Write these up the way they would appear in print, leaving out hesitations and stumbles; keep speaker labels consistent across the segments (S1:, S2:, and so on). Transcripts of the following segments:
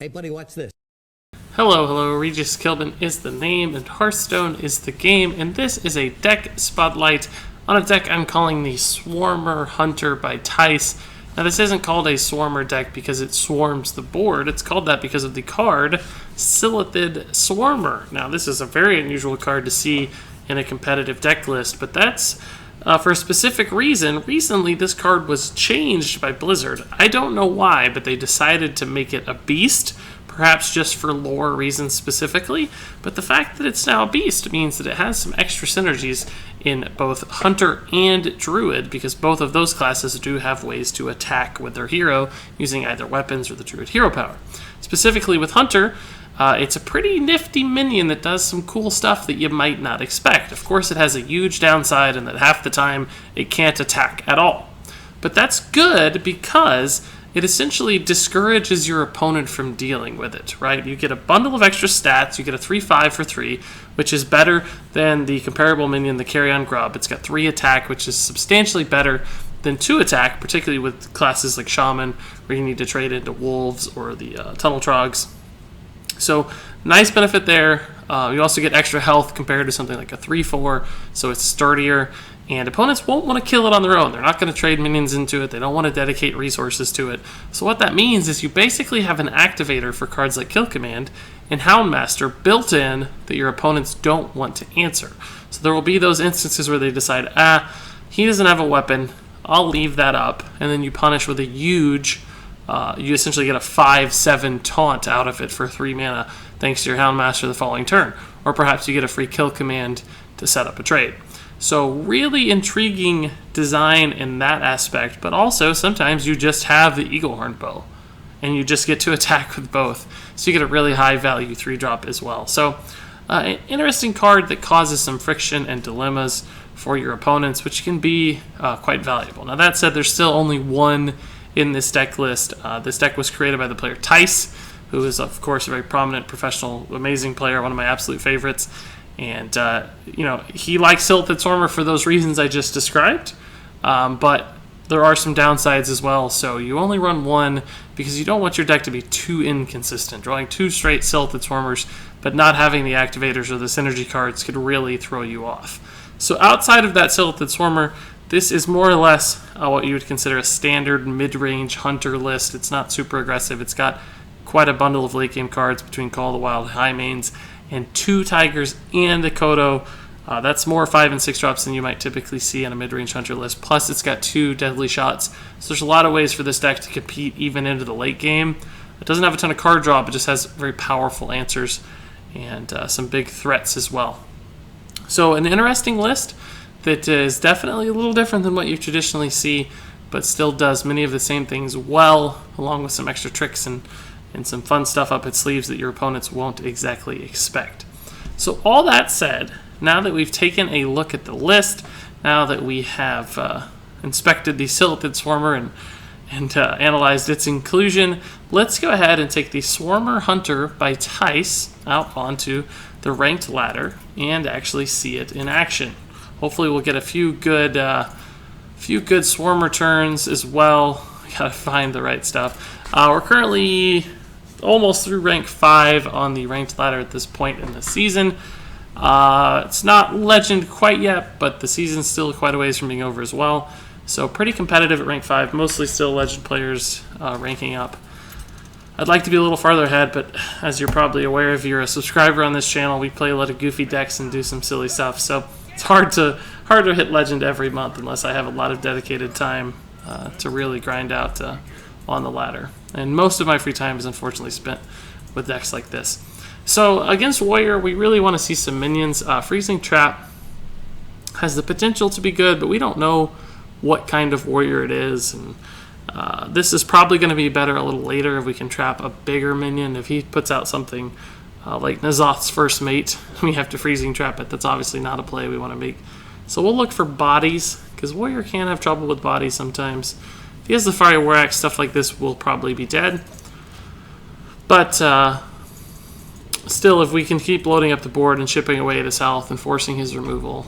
S1: Hey, buddy, watch this.
S2: Hello, Regis Kilbin is the name, and Hearthstone is the game, and this is a deck spotlight on a deck I'm calling the Swarmer Hunter by Thijs. Now, this isn't called a Swarmer deck because it swarms the board. It's called that because of the card Silithid Swarmer. Now, this is a very unusual card to see in a competitive deck list, but that's for a specific reason. Recently, this card was changed by Blizzard. I don't know why, but they decided to make it a beast, perhaps just for lore reasons specifically, but the fact that it's now a beast means that it has some extra synergies in both Hunter and Druid, because both of those classes do have ways to attack with their hero using either weapons or the Druid hero power. Specifically with Hunter, it's a pretty nifty minion that does some cool stuff that you might not expect. Of course, it has a huge downside in that half the time it can't attack at all. But that's good because it essentially discourages your opponent from dealing with it, right? You get a bundle of extra stats. You get a 3/5 for 3, which is better than the comparable minion, the Carrion Grub. It's got 3 attack, which is substantially better than 2 attack, particularly with classes like Shaman, where you need to trade into Wolves or the Tunnel Trogs. So, nice benefit there. You also get extra health compared to something like a 3/4, so it's sturdier. And opponents won't want to kill it on their own. They're not going to trade minions into it. They don't want to dedicate resources to it. So what that means is you basically have an activator for cards like Kill Command and Houndmaster built in that your opponents don't want to answer. So there will be those instances where they decide, he doesn't have a weapon, I'll leave that up. And then you punish with a huge, you essentially get a 5/7 taunt out of it for 3 mana thanks to your Houndmaster the following turn. Or perhaps you get a free Kill Command to set up a trade. So really intriguing design in that aspect, but also sometimes you just have the Eaglehorn Bow and you just get to attack with both. So you get a really high value 3-drop as well. So an interesting card that causes some friction and dilemmas for your opponents, which can be quite valuable. Now that said, there's still only one in this deck list. This deck was created by the player Thijs, who is of course a very prominent, professional, amazing player, one of my absolute favorites. And, he likes Silithid Swarmer for those reasons I just described. But there are some downsides as well. So you only run one because you don't want your deck to be too inconsistent. Drawing 2 straight Silithid Swarmers, but not having the activators or the synergy cards could really throw you off. So outside of that Silithid Swarmer, this is more or less what you would consider a standard mid-range Hunter list. It's not super aggressive. It's got quite a bundle of late-game cards between Call of the Wild, High Mains, and 2 Tigers and a Kodo. That's more 5 and 6 drops than you might typically see on a mid-range Hunter list. Plus, it's got 2 deadly shots. So there's a lot of ways for this deck to compete even into the late game. It doesn't have a ton of card draw, but just has very powerful answers and some big threats as well. So an interesting list that is definitely a little different than what you traditionally see, but still does many of the same things well, along with some extra tricks and some fun stuff up its sleeves that your opponents won't exactly expect. So all that said, now that we've taken a look at the list, now that we have inspected the Silithid Swarmer and analyzed its inclusion, let's go ahead and take the Swarmer Hunter by Thijs out onto the ranked ladder and actually see it in action. Hopefully we'll get a few good Swarmer turns as well. We gotta find the right stuff. We're currently almost through rank 5 on the ranked ladder at this point in the season. It's not legend quite yet, but the season's still quite a ways from being over as well. So pretty competitive at rank 5, mostly still legend players ranking up. I'd like to be a little farther ahead, but as you're probably aware, if you're a subscriber on this channel, we play a lot of goofy decks and do some silly stuff. So it's hard to hit legend every month unless I have a lot of dedicated time to really grind out on the ladder. And most of my free time is unfortunately spent with decks like this. So against Warrior, we really want to see some minions. Freezing Trap has the potential to be good, but we don't know what kind of Warrior it is. And this is probably going to be better a little later if we can trap a bigger minion. If he puts out something like N'Zoth's First Mate, we have to Freezing Trap it. That's obviously not a play we want to make. So we'll look for bodies, because Warrior can have trouble with bodies sometimes. If he has the Fire War Axe, stuff like this will probably be dead. But still, if we can keep loading up the board and chipping away at his health and forcing his removal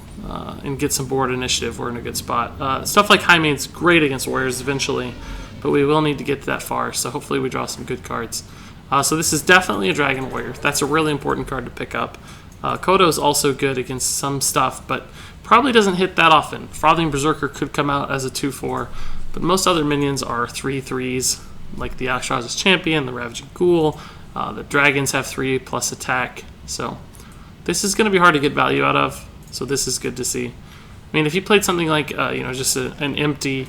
S2: and get some board initiative, we're in a good spot. Stuff like High Main's great against Warriors eventually, but we will need to get that far, so hopefully we draw some good cards. So this is definitely a Dragon Warrior. That's a really important card to pick up. Kodo is also good against some stuff, but probably doesn't hit that often. Frothing Berserker could come out as a 2/4, but most other minions are 3/3s, like the Akshaz's Champion, the Ravaging Ghoul. The dragons have 3 plus attack, so this is going to be hard to get value out of. So this is good to see. I mean, if you played something like just an empty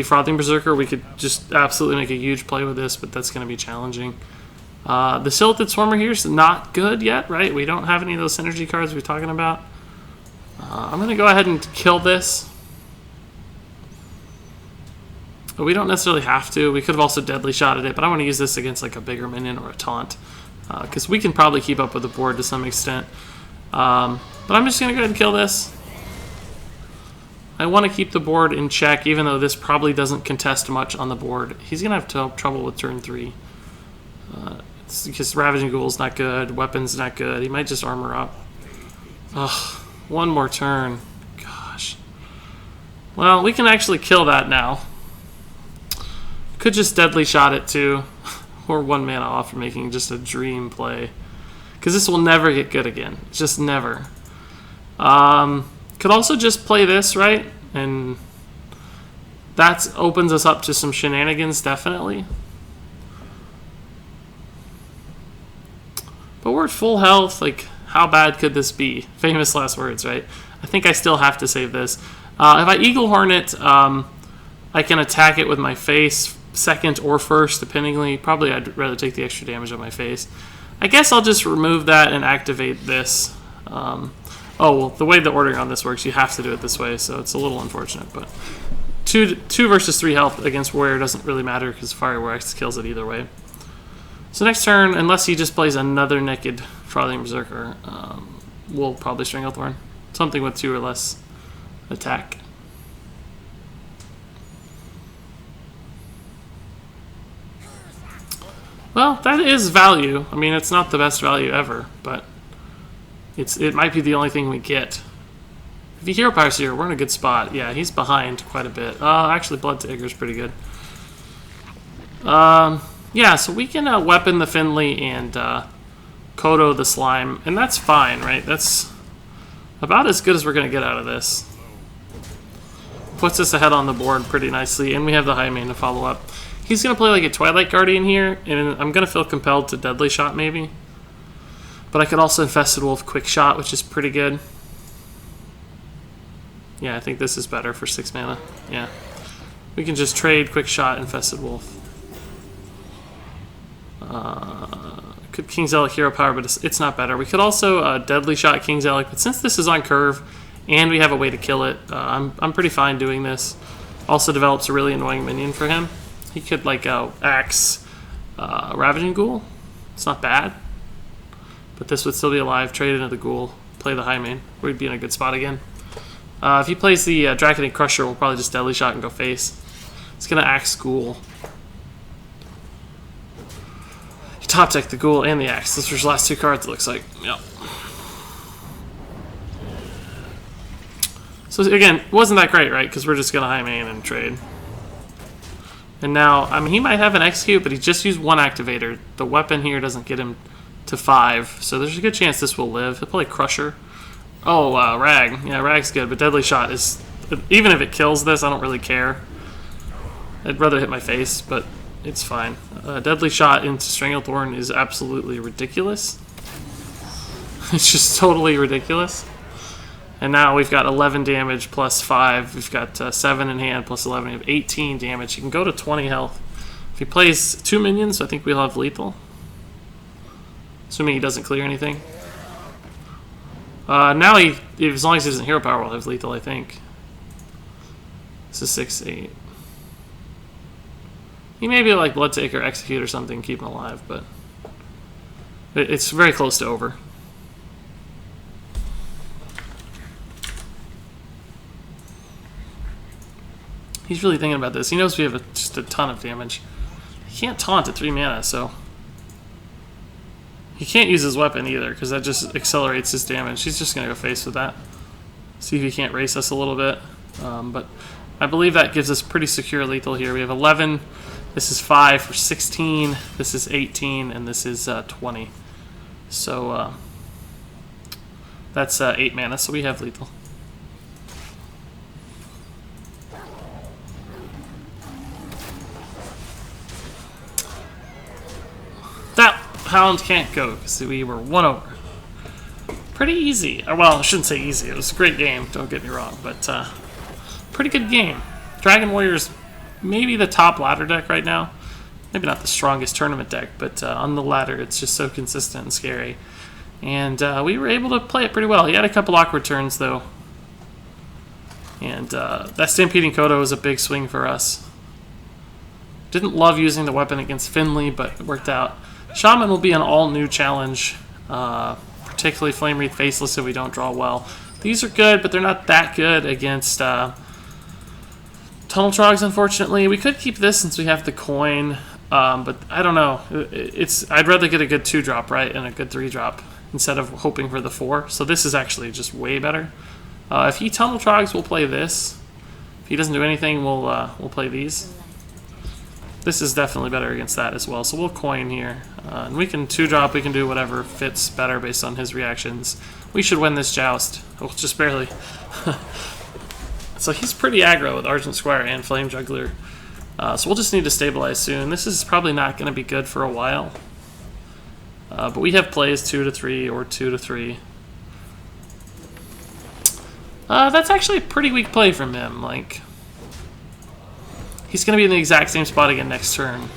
S2: Frothing Berserker, we could just absolutely make a huge play with this, but that's going to be challenging. The Silithid Swarmer here is not good yet, right? We don't have any of those synergy cards we're talking about. I'm going to go ahead and kill this. But we don't necessarily have to. We could have also deadly shotted it, but I want to use this against like a bigger minion or a taunt, because we can probably keep up with the board to some extent. But I'm just going to go ahead and kill this. I want to keep the board in check, even though this probably doesn't contest much on the board. He's going to have trouble with turn 3. It's because Ravaging Ghoul's not good, weapon's not good. He might just armor up. Ugh, one more turn. Gosh. Well, we can actually kill that now. Could just deadly shot it too. Or 1 mana off for making just a dream play. Because this will never get good again. Just never. Could also just play this, right? And that opens us up to some shenanigans, definitely. But we're at full health. Like, how bad could this be? Famous last words, right? I think I still have to save this. If I Eagle Hornet, I can attack it with my face, second or first, dependingly. Probably I'd rather take the extra damage on my face. I guess I'll just remove that and activate this. Oh, well, the way the ordering on this works, you have to do it this way, so it's a little unfortunate. But 2 versus 3 health against Warrior doesn't really matter because Fire Wax kills it either way. So next turn, unless he just plays another Naked Frothing Berserker, we'll probably Stranglethorn. Something with 2 or less attack. Well, that is value. I mean, it's not the best value ever, but it might be the only thing we get. If you Hero Power Seer, we're in a good spot. Yeah, he's behind quite a bit. Actually, Blood Taker is pretty good. Yeah, so we can weapon the Finley and Kodo the Slime, and that's fine, right? That's about as good as we're going to get out of this. Puts us ahead on the board pretty nicely, and we have the High Main to follow up. He's going to play like a Twilight Guardian here, and I'm going to feel compelled to Deadly Shot maybe. But I could also Infested Wolf Quick Shot, which is pretty good. Yeah, I think this is better for 6 mana. Yeah. We can just trade Quick Shot, Infested Wolf. Could King's Relic Hero Power, but it's not better. We could also Deadly Shot King's Relic, but since this is on curve and we have a way to kill it, I'm pretty fine doing this. Also develops a really annoying minion for him. He could like axe Ravaging Ghoul. It's not bad. But this would still be alive, trade into the Ghoul, play the High Main. We'd be in a good spot again. If he plays the Draconic Crusher, we'll probably just Deadly Shot and go face. It's going to Axe Ghoul. He top deck the Ghoul and the Axe. Those are his last 2 cards, it looks like. Yep. So again, it wasn't that great, right? Because we're just going to High Main and trade. And now, I mean, he might have an Execute, but he just used 1 activator. The weapon here doesn't get him to 5, so there's a good chance this will live. He'll play Crusher. Oh, Rag. Yeah, Rag's good, but Deadly Shot is... Even if it kills this, I don't really care. I'd rather hit my face, but it's fine. Deadly Shot into Stranglethorn is absolutely ridiculous. It's just totally ridiculous. And now we've got 11 damage plus 5. We've got 7 in hand plus 11. We have 18 damage. He can go to 20 health. If he plays 2 minions, I think we'll have lethal. Assuming he doesn't clear anything. Now, as long as he doesn't Hero Power, we'll have lethal, I think. This is 6/8. He may be like Blood Taker, Execute, or something, keep him alive, but it's very close to over. He's really thinking about this. He knows we have just a ton of damage. He can't taunt at 3 mana, so... He can't use his weapon either, because that just accelerates his damage. He's just going to go face with that. See if he can't race us a little bit. But I believe that gives us pretty secure lethal here. We have 11. This is 5 for 16. This is 18, and this is 20. So that's 8 mana, so we have lethal. That Hound can't go because we were 1 over. Pretty easy. Well, I shouldn't say easy. It was a great game, don't get me wrong, but pretty good game. Dragon Warrior's maybe the top ladder deck right now. Maybe not the strongest tournament deck, but on the ladder it's just so consistent and scary. And we were able to play it pretty well. He had a couple awkward turns, though. And that Stampeding Kodo was a big swing for us. Didn't love using the weapon against Finley, but it worked out. Shaman will be an all-new challenge. Particularly Flame Wreath Faceless if we don't draw well. These are good, but they're not that good against Tunnel Trogs, unfortunately. We could keep this since we have the coin, but I don't know. I'd rather get a good 2-drop, right, and a good 3-drop instead of hoping for the 4. So this is actually just way better. If he Tunnel Trogs, we'll play this. If he doesn't do anything, we'll play these. This is definitely better against that as well, so we'll coin here. And we can 2-drop, we can do whatever fits better based on his reactions. We should win this joust. Oh, just barely. So he's pretty aggro with Argent Squire and Flame Juggler. So we'll just need to stabilize soon. This is probably not going to be good for a while. But we have plays 2 to 3 or 2 to 3. That's actually a pretty weak play from him. Like, he's going to be in the exact same spot again next turn.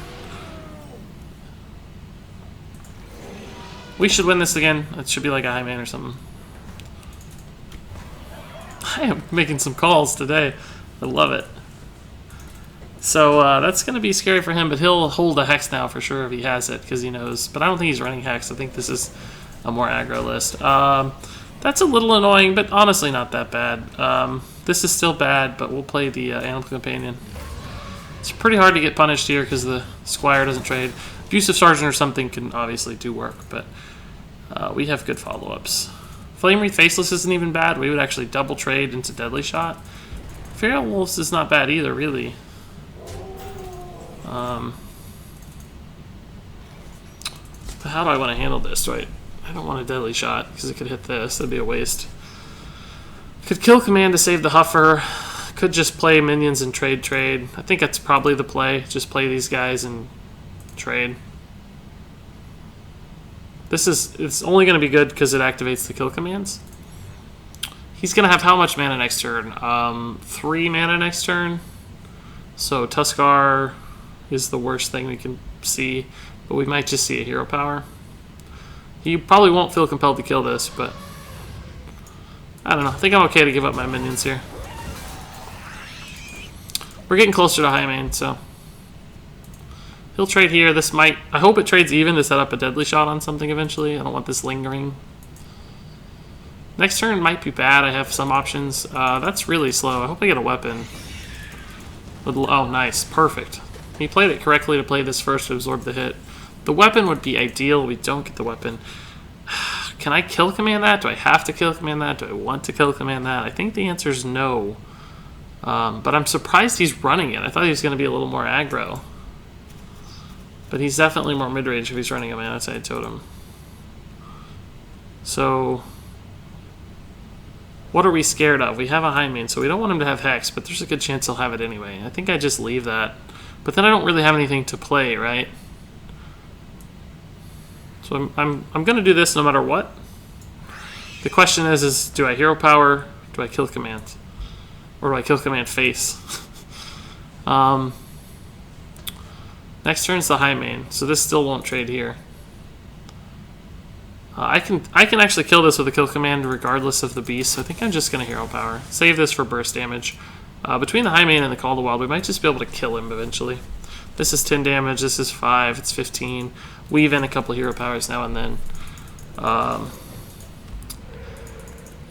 S2: We should win this again. It should be like a high man or something. I am making some calls today. I love it. So that's going to be scary for him, but he'll hold a Hex now for sure if he has it, because he knows. But I don't think he's running Hex. I think this is a more aggro list. That's a little annoying, but honestly not that bad. This is still bad, but we'll play the Animal Companion. It's pretty hard to get punished here because the Squire doesn't trade. Abusive Sergeant or something can obviously do work, but we have good follow-ups. Flame Wreath Faceless isn't even bad. We would actually double trade into Deadly Shot. Feral Wolves is not bad either, really. But how do I want to handle this? I don't want a Deadly Shot because it could hit this. That'd be a waste. Could kill command to save the Huffer. Could just play minions and trade. I think that's probably the play. Just play these guys and trade. It's only going to be good because it activates the kill commands. He's going to have how much mana next turn? 3 mana next turn. So Tuskar is the worst thing we can see, but we might just see a hero power. He probably won't feel compelled to kill this, but I don't know. I think I'm okay to give up my minions here. We're getting closer to high main, so he'll trade here. This might... I hope it trades even to set up a Deadly Shot on something eventually. I don't want this lingering. Next turn might be bad. I have some options. That's really slow. I hope I get a weapon. Oh, nice. Perfect. He played it correctly to play this first to absorb the hit. The weapon would be ideal. We don't get the weapon. Can I kill command that? Do I have to kill command that? Do I want to kill command that? I think the answer is no. But I'm surprised he's running it. I thought he was going to be a little more aggro. But he's definitely more mid-range if he's running a Mana-Tide Totem. So what are we scared of? We have a high main, so we don't want him to have Hex, but there's a good chance he'll have it anyway. I think I just leave that. But then I don't really have anything to play, right? So I'm going to do this no matter what. The question is do I hero power? Do I kill command? Or do I kill command face? Next turn's the high main, so this still won't trade here. I can actually kill this with a kill command regardless of the beast, so I think I'm just going to hero power. Save this for burst damage. Between the high main and the Call to Wild, we might just be able to kill him eventually. This is 10 damage, this is 5, it's 15. Weave in a couple hero powers now and then.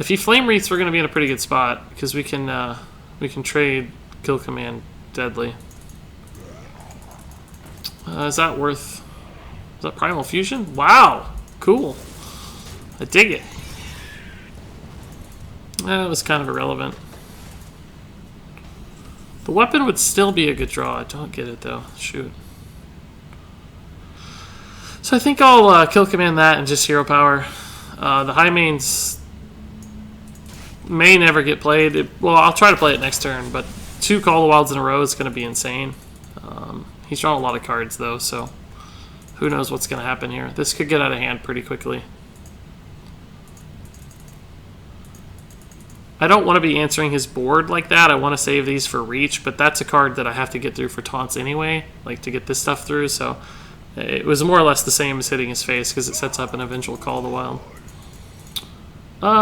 S2: If he Flame Wreaths, we're going to be in a pretty good spot, because we can trade kill command deadly. Is that worth... Is that Primal Fusion? Wow! Cool. I dig it. That was kind of irrelevant. The weapon would still be a good draw. I don't get it, though. Shoot. So I think I'll kill command that and just hero power. The high mains may never get played. Well, I'll try to play it next turn, but 2 Call the Wilds in a row is going to be insane. He's drawn a lot of cards, though, so who knows what's going to happen here. This could get out of hand pretty quickly. I don't want to be answering his board like that. I want to save these for reach, but that's a card that I have to get through for taunts anyway, like to get this stuff through, so it was more or less the same as hitting his face because it sets up an eventual Call of the Wild.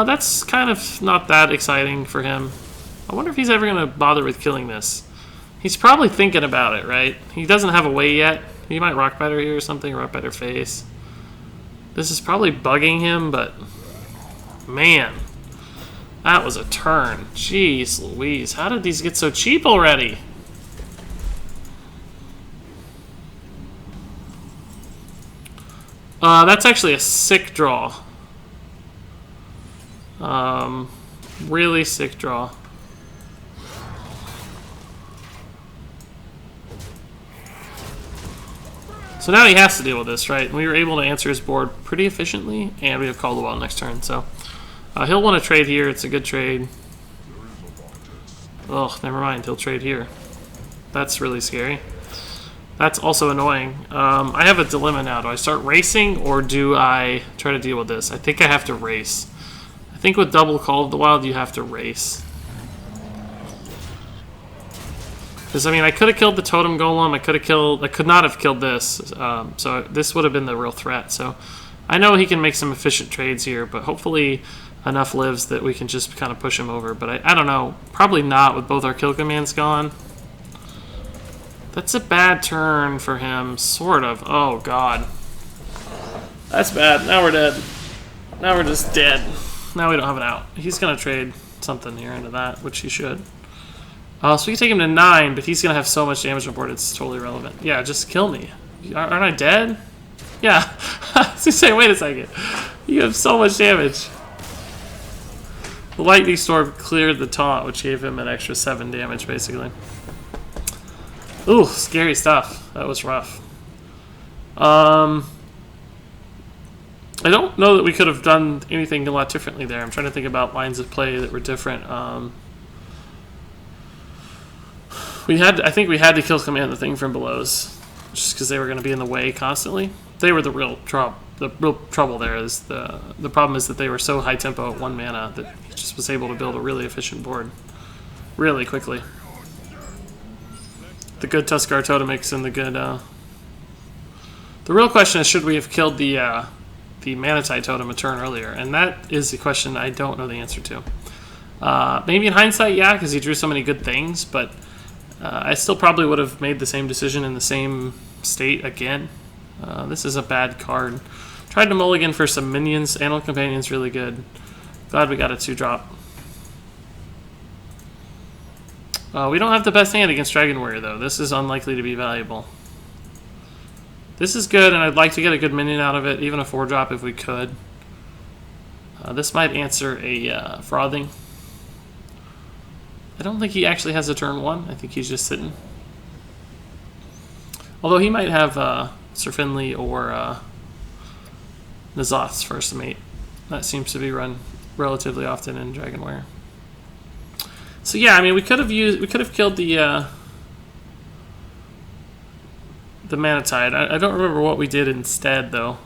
S2: That's kind of not that exciting for him. I wonder if he's ever going to bother with killing this. He's probably thinking about it, right? He doesn't have a way yet. He might Rock Biter here or something, Rock Biter face. This is probably bugging him, but man, that was a turn. Jeez Louise, how did these get so cheap already? That's actually a sick draw. Really sick draw. So now he has to deal with this, right? We were able to answer his board pretty efficiently, and we have Call the Wild next turn, so he'll want to trade here. It's a good trade. Oh, never mind. He'll trade here. That's really scary. That's also annoying. I have a dilemma now. Do I start racing, or do I try to deal with this? I think I have to race. I think with double Call of the Wild, you have to race. Because, I mean, I could have killed the Totem Golem. I could not have killed this. So this would have been the real threat. So I know he can make some efficient trades here, but hopefully enough lives that we can just kind of push him over. But I don't know. Probably not with both our kill commands gone. That's a bad turn for him, sort of. Oh, God. That's bad. Now we're dead. Now we're just dead. Now we don't have an out. He's going to trade something here into that, which he should. So we can take him to 9, but he's going to have so much damage on board, it's totally irrelevant. Yeah, just kill me. Aren't I dead? Yeah. I was going to say, wait a second. You have so much damage. The Lightning Storm cleared the taunt, which gave him an extra 7 damage, basically. Ooh, scary stuff. That was rough. I don't know that we could have done anything a lot differently there. I'm trying to think about lines of play that were different. I think we had to kill command the thing from belows, just because they were going to be in the way constantly. They were the real trouble. The real trouble there is the problem is that they were so high tempo at 1 mana that he just was able to build a really efficient board really quickly. The good Tuskar Totemics and the good. The real question is, should we have killed the Manatite Totem a turn earlier? And that is the question I don't know the answer to. Maybe in hindsight, yeah, because he drew so many good things, but I still probably would have made the same decision in the same state again. This is a bad card. Tried to mulligan for some minions. Animal Companion's really good. Glad we got a 2-drop. We don't have the best hand against Dragon Warrior, though. This is unlikely to be valuable. This is good, and I'd like to get a good minion out of it, even a 4-drop if we could. This might answer a Frothing. I don't think he actually has a turn 1. I think he's just sitting. Although he might have Sir Finley or N'Zoth's first mate. That seems to be run relatively often in Dragon Warrior. So yeah, I mean, we could have killed the Manatide. I don't remember what we did instead, though.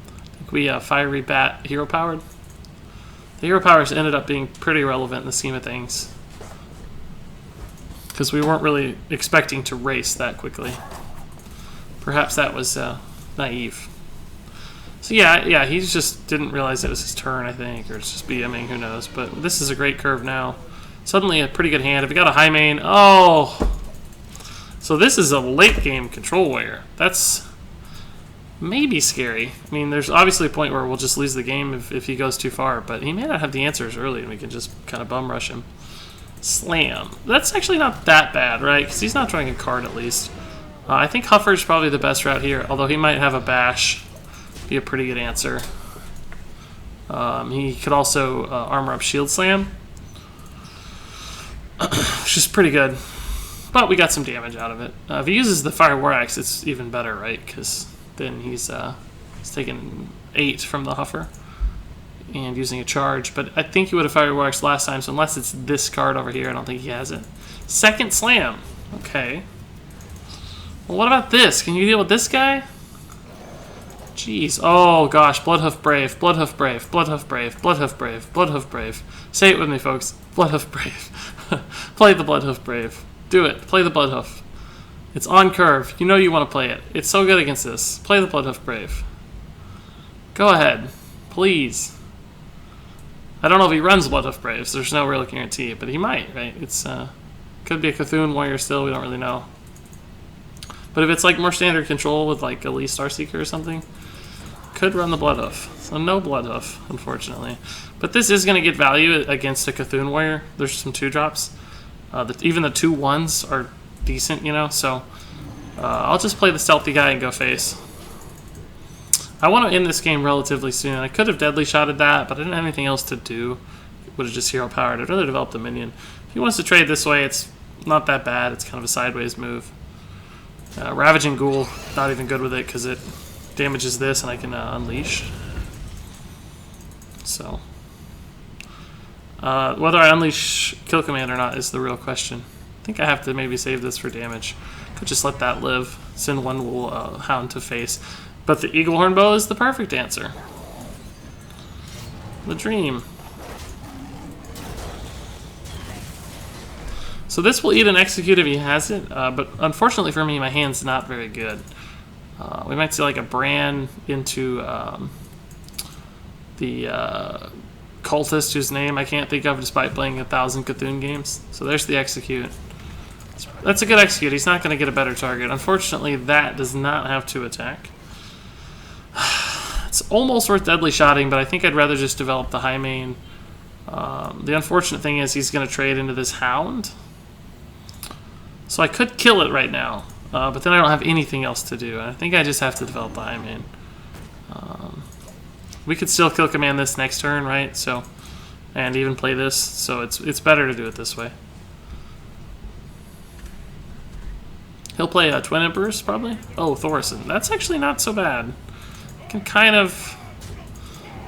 S2: I think we Fiery Bat hero powered. The hero powers ended up being pretty relevant in the scheme of things, because we weren't really expecting to race that quickly. Perhaps that was naive. So yeah, he just didn't realize it was his turn, I think, or it's just BMing, who knows. But this is a great curve now. Suddenly a pretty good hand. If we got a high main, oh! So this is a late game control warrior. That's maybe scary. I mean, there's obviously a point where we'll just lose the game if he goes too far, but he may not have the answers early and we can just kind of bum rush him. Slam. That's actually not that bad, right? Because he's not drawing a card at least. I think Huffer's probably the best route here, although he might have a bash. Be a pretty good answer. He could also armor up Shield Slam, which is pretty good. But we got some damage out of it. If he uses the Fire War Axe, it's even better, right? Because then he's taking 8 from the Huffer and using a charge. But I think he would have Fire War Axe last time, so unless it's this card over here, I don't think he has it. Second Slam. Okay. Well, what about this? Can you deal with this guy? Jeez. Oh, gosh. Bloodhoof Brave. Bloodhoof Brave. Bloodhoof Brave. Bloodhoof Brave. Bloodhoof Brave. Say it with me, folks. Bloodhoof Brave. Play the Bloodhoof Brave. Do it. Play the Bloodhoof. It's on curve. You know you want to play it. It's so good against this. Play the Bloodhoof Brave. Go ahead. Please. I don't know if he runs Bloodhoof Braves. There's no real guarantee, but he might, right? It's could be a Cthulhu Warrior still. We don't really know. But if it's like more standard control with like a Lee Starseeker or something, could run the Bloodhoof. So no Bloodhoof, unfortunately. But this is going to get value against a Cthulhu Warrior. There's some 2-drops. Even the 2-1s are decent, you know. So I'll just play the stealthy guy and go face. I want to end this game relatively soon. I could have deadly shotted that, but I didn't have anything else to do. Would have just hero powered. I'd rather develop the minion. If he wants to trade this way, it's not that bad. It's kind of a sideways move. Ravaging Ghoul, not even good with it because it damages this and I can unleash. So, whether I unleash Kill Command or not is the real question. I think I have to maybe save this for damage. Could just let that live. Send one Wool Hound to face. But the Eaglehorn Bow is the perfect answer. The dream. So this will eat an Execute if he has it, but unfortunately for me, my hand's not very good. We might see like a Bran into the Cultist, whose name I can't think of despite playing 1,000 Cthulhu games. So there's the Execute. That's a good Execute. He's not going to get a better target. Unfortunately, that does not have to attack. It's almost worth deadly shotting, but I think I'd rather just develop the high main. The unfortunate thing is he's going to trade into this Hound. So I could kill it right now, but then I don't have anything else to do. I think I just have to develop the high main. We could still Kill Command this next turn, right? So, and even play this. So it's better to do it this way. He'll play Twin Emperors, probably. Oh, Thorson. That's actually not so bad. I can kind of...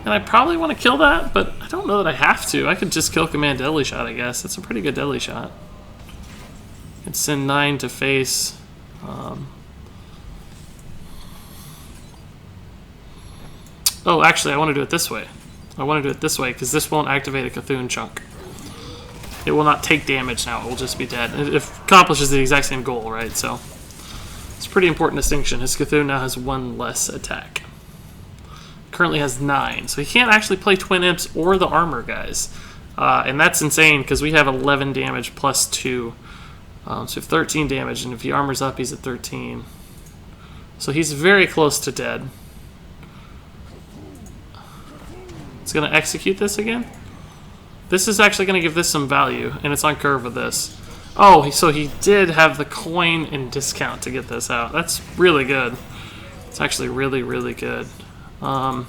S2: And I probably want to kill that, but I don't know that I have to. I could just Kill Command Deadly Shot, I guess. That's a pretty good Deadly Shot. I could send 9 to face. Oh, actually, I want to do it this way. I want to do it this way, because this won't activate a Cthulhu chunk. It will not take damage now. It will just be dead. It accomplishes the exact same goal, right? So it's a pretty important distinction. His Cthulhu now has 1 less attack. Currently has 9. So he can't actually play Twin Imps or the armor guys. And that's insane, because we have 11 damage plus 2. So we have 13 damage, and if he armors up, he's at 13. So he's very close to dead. It's going to execute this again. This is actually going to give this some value, and it's on curve with this. Oh, so he did have the coin and discount to get this out. That's really good. It's actually really, really good. I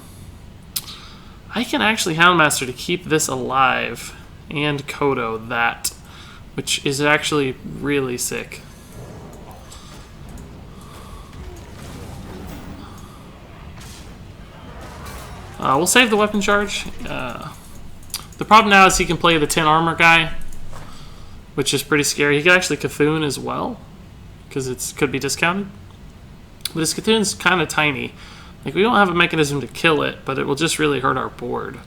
S2: can actually Houndmaster to keep this alive and Kodo that, which is actually really sick. We'll save the weapon charge. The problem now is he can play the 10 armor guy, which is pretty scary. He can actually Cthulhu as well, because it could be discounted. But his Cthulhu's kind of tiny. Like, we don't have a mechanism to kill it, but it will just really hurt our board.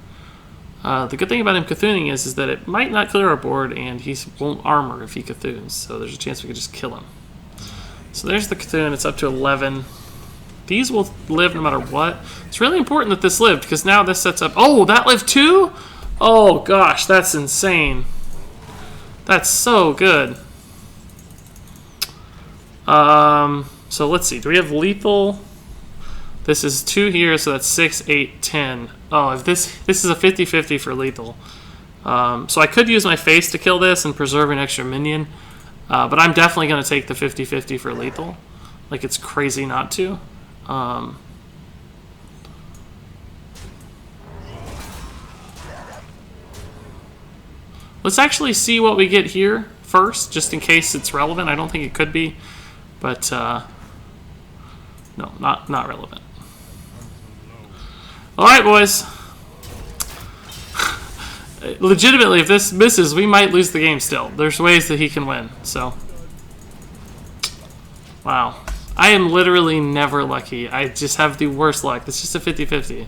S2: The good thing about him Cthulhuing is that it might not clear our board, and he won't armor if he Cthulhu's, so there's a chance we could just kill him. So there's the Cthulhu. It's up to 11. These will live no matter what. It's really important that this lived, because now this sets up... Oh, that lived too? Oh, gosh, that's insane. That's so good. So let's see. Do we have lethal? This is 2 here, so that's 6, 8, 10. Oh, if this is a 50-50 for lethal. So I could use my face to kill this and preserve an extra minion, but I'm definitely going to take the 50-50 for lethal. Like, it's crazy not to. Let's actually see what we get here first, just in case it's relevant. I don't think it could be, but no, not relevant. All right, boys. Legitimately, if this misses, we might lose the game still. There's ways that he can win, so. Wow. I am literally never lucky. I just have the worst luck. It's just a 50-50.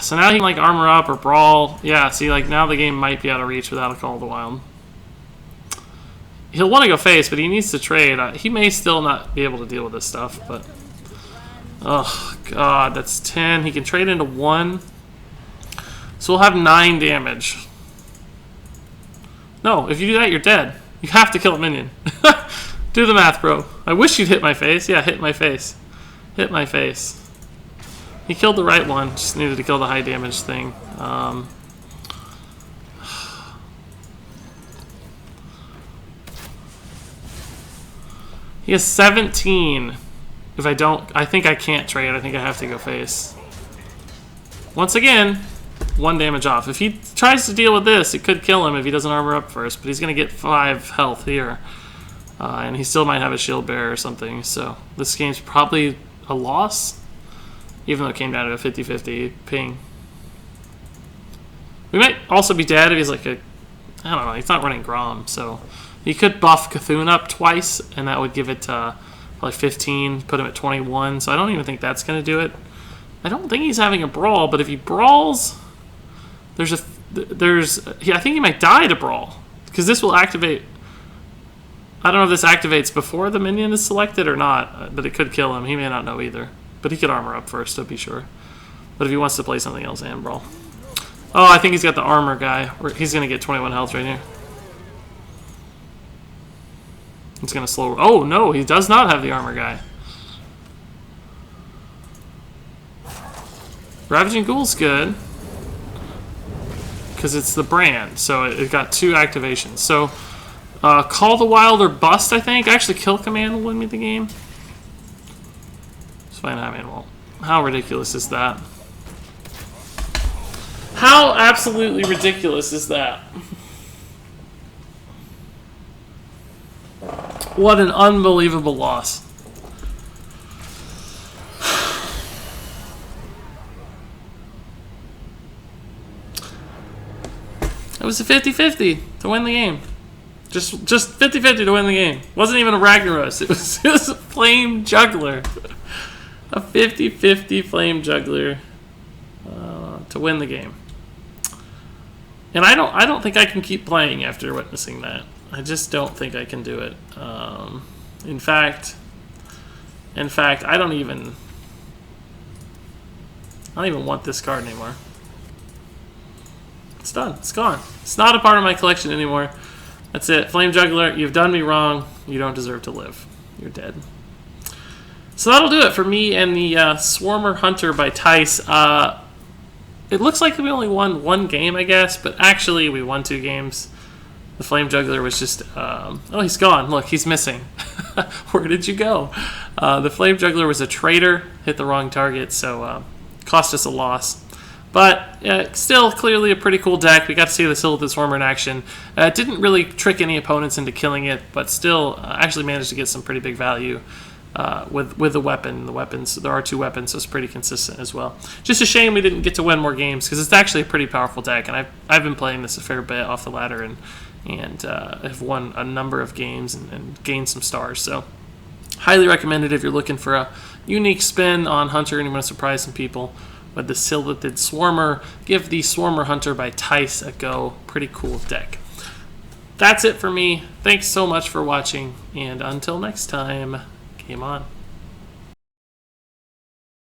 S2: So now he can, like, armor up or brawl. Yeah, see, like, now the game might be out of reach without a Call of the Wild. He'll want to go face, but he needs to trade. He may still not be able to deal with this stuff, but... Oh, God, that's 10. He can trade into 1. So we'll have 9 damage. No, if you do that, you're dead. You have to kill a minion. Do the math, bro. I wish you'd hit my face. Yeah, hit my face. Hit my face. He killed the right one. Just needed to kill the high damage thing. He has 17. If I don't... I think I can't trade. I think I have to go face. Once again, 1 damage off. If he tries to deal with this, it could kill him if he doesn't armor up first. But he's going to get 5 health here. And he still might have a shield bearer or something. So this game's probably a loss. Even though it came down to a 50-50 ping. We might also be dead if he's like a... I don't know. He's not running Grom. So he could buff Cthulhu up twice. And that would give it probably 15. Put him at 21. So I don't even think that's going to do it. I don't think he's having a brawl. But if he brawls... I think he might die to brawl. Because this will activate... I don't know if this activates before the minion is selected or not, but it could kill him. He may not know either. But he could armor up first to be sure. But if he wants to play something else and brawl. Oh, I think he's got the armor guy. He's going to get 21 health right here. It's going to slow... Oh, no, he does not have the armor guy. Ravaging Ghoul's good. Because it's the brand. So it got 2 activations. So... Call the Wild or bust, I think. Actually, Kill Command will win me the game. It's fine, I mean, well, how ridiculous is that? How absolutely ridiculous is that? What an unbelievable loss. It was a 50-50 to win the game. Just 50-50 to win the game. Wasn't even a Ragnaros. It was a Flame Juggler. A 50-50 Flame Juggler to win the game. And I don't think I can keep playing after witnessing that. I just don't think I can do it. In fact, I don't even want this card anymore. It's done. It's gone. It's not a part of my collection anymore. That's it. Flame Juggler, you've done me wrong. You don't deserve to live. You're dead. So that'll do it for me and the Swarmer Hunter by Thijs. It looks like we only won 1 game, I guess, but actually we won 2 games. The Flame Juggler was just... oh, he's gone. Look, he's missing. Where did you go? The Flame Juggler was a traitor. Hit the wrong target, so cost us a loss. But still, clearly a pretty cool deck. We got to see the Silithid Swarmer in action. It didn't really trick any opponents into killing it, but still actually managed to get some pretty big value with the weapon. The weapons, there are 2 weapons, so it's pretty consistent as well. Just a shame we didn't get to win more games, because it's actually a pretty powerful deck, and I've been playing this a fair bit off the ladder, and have won a number of games and gained some stars. So highly recommended if you're looking for a unique spin on Hunter and you want to surprise some people. With the Silithid Swarmer, give the Swarmer Hunter by Thijs a go. Pretty cool deck. That's it for me. Thanks so much for watching, and until next time, game on.